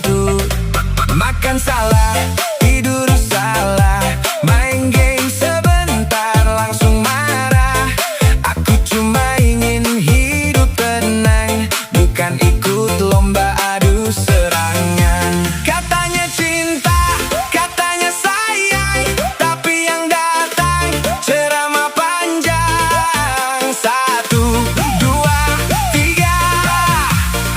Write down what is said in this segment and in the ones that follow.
butut. Makan salah, tidur salah, main game sebentar langsung marah. Aku cuma ingin hidup tenang, bukan ikut lomba adu serangan. Katanya cinta, katanya sayang, tapi yang datang ceramah panjang. 1, 2, 3,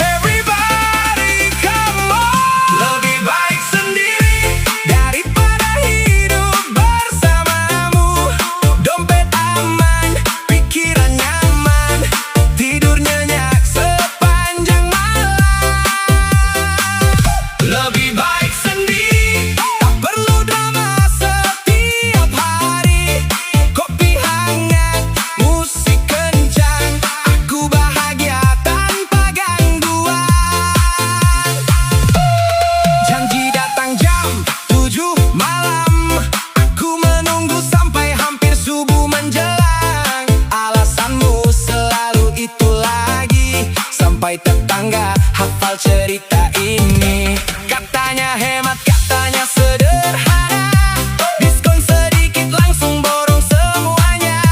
everybody come on. Lebih baik sendiri daripada hidup bersamamu. Dompet aman, pikiran nyaman, tidur nyenyak sepanjang malam. Lebih baik sendiri, tak perlu drama setiap hari. Kopi hangat, musik kencang, aku bahagia tanpa gangguan. Janji datang jam 7 malam, aku menunggu sampai hampir subuh menjelang. Alasanmu selalu itu lagi, sampai tetangga hafal cerita ini. Katanya hemat, katanya sederhana, diskon sedikit langsung borong semuanya.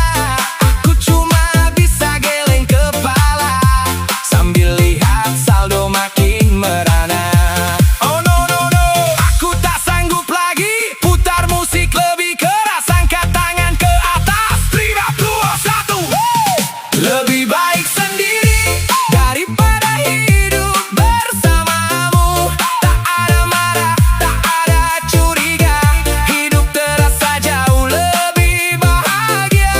Aku cuma bisa geleng kepala sambil lihat saldo makin merana. Oh no no no, aku tak sanggup lagi putar musik lebih keras. Angkat tangan ke atas, 3, 2, 1. Lebih baik sendiri daripada hidup bersamamu. Tak ada marah, tak ada curiga, hidup terasa jauh lebih bahagia.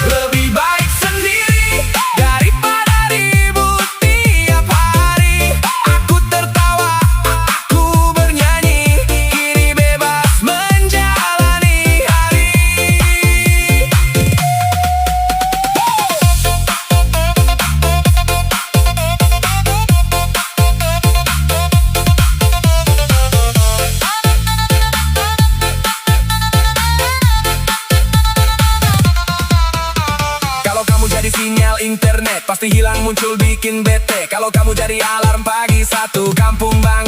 Lebih baik sendiri daripada ribut tiap hari. Aku tertawa, aku bernyanyi, kini bebas menjalani hari. Kalau kamu jadi sinyal internet, pasti hilang muncul bikin bete. Kalau kamu jadi alarm pagi, satu kampung bangun.